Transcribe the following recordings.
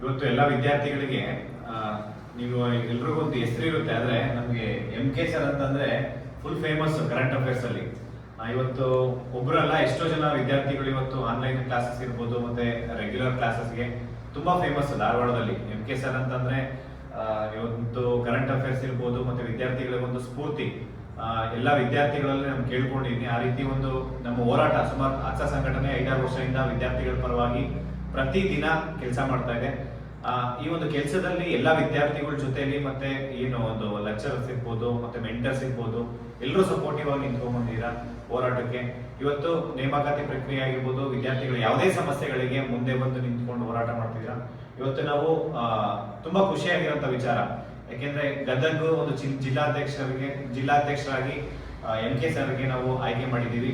ಇವತ್ತು ಎಲ್ಲ ವಿದ್ಯಾರ್ಥಿಗಳಿಗೆ ನೀವು ಎಲ್ರಿಗೂ ಒಂದು ಹೆಸರು ಇರುತ್ತೆ. ಆದರೆ ನಮಗೆ MK ಸರ್ ಅಂತಂದ್ರೆ ಫುಲ್ ಫೇಮಸ್ ಕರೆಂಟ್ ಅಫೇರ್ಸ್ ಅಲ್ಲಿ. ಇವತ್ತು ಒಬ್ಬರಲ್ಲ ಎಷ್ಟೋ ಜನ ವಿದ್ಯಾರ್ಥಿಗಳು ಇವತ್ತು ಆನ್ಲೈನ್ ಕ್ಲಾಸಸ್ ಇರ್ಬೋದು, ಮತ್ತೆ ರೆಗ್ಯುಲರ್ ಕ್ಲಾಸಸ್ಗೆ ತುಂಬಾ ಫೇಮಸ್ ಧಾರವಾಡದಲ್ಲಿ. MK ಸರ್ ಅಂತಂದ್ರೆ ಇವತ್ತು ಕರೆಂಟ್ ಅಫೇರ್ಸ್ ಇರ್ಬೋದು, ಮತ್ತೆ ವಿದ್ಯಾರ್ಥಿಗಳಿಗೆ ಒಂದು ಸ್ಫೂರ್ತಿ. ಎಲ್ಲ ವಿದ್ಯಾರ್ಥಿಗಳಲ್ಲಿ ನಾನು ಕೇಳ್ಕೊಂಡಿದ್ದೀನಿ. ಆ ರೀತಿ ಒಂದು ನಮ್ಮ ಹೋರಾಟ ಸುಮಾರು ಅಚ್ಚ ಸಂಘಟನೆ 5-6 ವರ್ಷದಿಂದ ವಿದ್ಯಾರ್ಥಿಗಳ ಪರವಾಗಿ ಪ್ರತಿ ದಿನ ಕೆಲಸ ಮಾಡ್ತಾ ಇದೆ. ಈ ಒಂದು ಕೆಲಸದಲ್ಲಿ ಎಲ್ಲ ವಿದ್ಯಾರ್ಥಿಗಳ ಜೊತೆಲಿ ಮತ್ತೆ ಏನು ಒಂದು ಲೆಕ್ಚರರ್ಸ್ ಇರ್ಬೋದು, ಮತ್ತೆ ಮೆಂಟರ್ಸ್ ಇರ್ಬೋದು, ಎಲ್ಲರೂ ಸಪೋರ್ಟಿವ್ ಆಗಿ ನಿಂತ್ಕೊಂಡ್ಬಂದಿದ್ದೀರಾ ಹೋರಾಟಕ್ಕೆ. ಇವತ್ತು ನೇಮಕಾತಿ ಪ್ರಕ್ರಿಯೆ ಆಗಿರ್ಬೋದು, ವಿದ್ಯಾರ್ಥಿಗಳು ಯಾವುದೇ ಸಮಸ್ಯೆಗಳಿಗೆ ಮುಂದೆ ಬಂದು ನಿಂತ್ಕೊಂಡು ಹೋರಾಟ ಮಾಡ್ತಿದ್ದೀರಾ. ಇವತ್ತು ನಾವು ತುಂಬಾ ಖುಷಿಯಾಗಿರೋಂಥ ವಿಚಾರ. ಯಾಕೆಂದ್ರೆ ಗದಗ ಒಂದು ಜಿಲ್ಲಾಧ್ಯಕ್ಷರಾಗಿ MK ಸರ್ಗೆ ನಾವು ಆಯ್ಕೆ ಮಾಡಿದ್ದೀವಿ.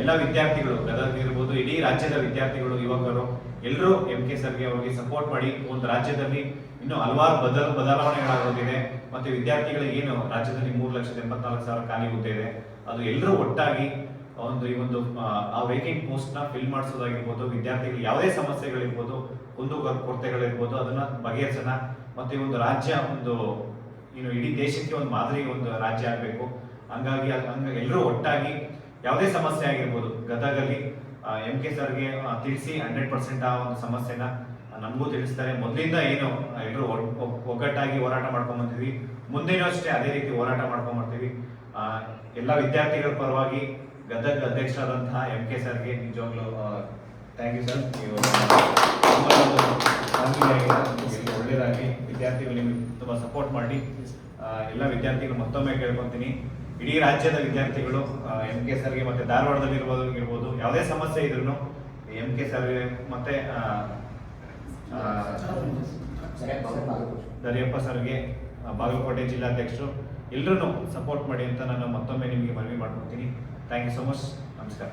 ಎಲ್ಲ ವಿದ್ಯಾರ್ಥಿಗಳು ಗದಗ ಇರ್ಬೋದು, ಇಡೀ ರಾಜ್ಯದ ವಿದ್ಯಾರ್ಥಿಗಳು, ಯುವಕರು ಎಲ್ಲರೂ MK ಸರ್ಗೆ ಅವ್ರಿಗೆ ಸಪೋರ್ಟ್ ಮಾಡಿ ಒಂದು ರಾಜ್ಯದಲ್ಲಿ ಇನ್ನೂ ಹಲವಾರು ಬದಲಾವಣೆಗಳಾಗೋದಿದೆ. ಮತ್ತೆ ವಿದ್ಯಾರ್ಥಿಗಳಿಗೆ ಏನು ರಾಜ್ಯದಲ್ಲಿ 3,84,000 ಖಾಲಿ ಹುದ್ದೆ ಇದೆ, ಅದು ಎಲ್ಲರೂ ಒಟ್ಟಾಗಿ ಈ ಒಂದು ಆ ವೇಕೆಂಟ್ ಪೋಸ್ಟ್ ನ ಫಿಲ್ ಮಾಡಿಸೋದಾಗಿರ್ಬೋದು, ವಿದ್ಯಾರ್ಥಿಗಳು ಯಾವುದೇ ಸಮಸ್ಯೆಗಳಿರ್ಬೋದು, ಕೊರತೆಗಳಿರ್ಬೋದು, ಅದನ್ನ ಬಗೆಹರಿಸೋಣ. ಮತ್ತೆ ಒಂದು ರಾಜ್ಯ ಒಂದು ಇಡೀ ದೇಶಕ್ಕೆ ಒಂದು ಮಾದರಿ ಒಂದು ರಾಜ್ಯ ಆಗಬೇಕು. ಹಂಗಾಗಿ ಎಲ್ಲರೂ ಒಟ್ಟಾಗಿ ಯಾವುದೇ ಸಮಸ್ಯೆ ಆಗಿರ್ಬೋದು ಗದಗಲ್ಲಿ MK ಸರ್ಗೆ ತಿಳಿಸಿ 100% ಆ ಒಂದು ಸಮಸ್ಯೆನ ನಮಗೂ ತಿಳಿಸ್ತಾರೆ. ಮೊದಲಿಂದ ಏನು ಎಲ್ಲರೂ ಒಗ್ಗಟ್ಟಾಗಿ ಹೋರಾಟ ಮಾಡ್ಕೊಂಡ್ ಬಂದಿದ್ವಿ, ಮುಂದೇನೂ ಅಷ್ಟೇ ಅದೇ ರೀತಿ ಹೋರಾಟ ಮಾಡ್ಕೊಂಡ್ ಬರ್ತೀವಿ. ಎಲ್ಲ ವಿದ್ಯಾರ್ಥಿಗಳ ಪರವಾಗಿ ಗದಗ ಅಧ್ಯಕ್ಷರಾದಂತಹ MK ಸರ್ಗೆ ನಿಜವಾಗ್ಲೂ ಥ್ಯಾಂಕ್ ಯು ಸರ್. ನೀವು ಒಳ್ಳೆಯದಾಗಿ ವಿದ್ಯಾರ್ಥಿಗಳು ನಿಮಗೆ ತುಂಬಾ ಸಪೋರ್ಟ್ ಮಾಡಿ. ಎಲ್ಲ ವಿದ್ಯಾರ್ಥಿಗಳು ಮತ್ತೊಮ್ಮೆ ಕೇಳ್ಕೊಂತೀನಿ, ಇಡೀ ರಾಜ್ಯದ ವಿದ್ಯಾರ್ಥಿಗಳು MK ಸರ್ಗೆ ಮತ್ತೆ ಧಾರವಾಡದಲ್ಲಿ ಇರ್ಬೋದು ಯಾವುದೇ ಸಮಸ್ಯೆ ಇದ್ರು MK ಸರ್ಗೆ ಮತ್ತೆ ದರಿಯಪ್ಪ ಸರ್ಗೆ, ಬಾಗಲಕೋಟೆ ಜಿಲ್ಲಾಧ್ಯಕ್ಷರು ಎಲ್ಲರೂ ಸಪೋರ್ಟ್ ಮಾಡಿ ಅಂತ ನಾನು ಮತ್ತೊಮ್ಮೆ ನಿಮಗೆ ಮನವಿ ಮಾಡ್ಕೊತೀನಿ. Thank you so much. ನಮಸ್ಕಾರ.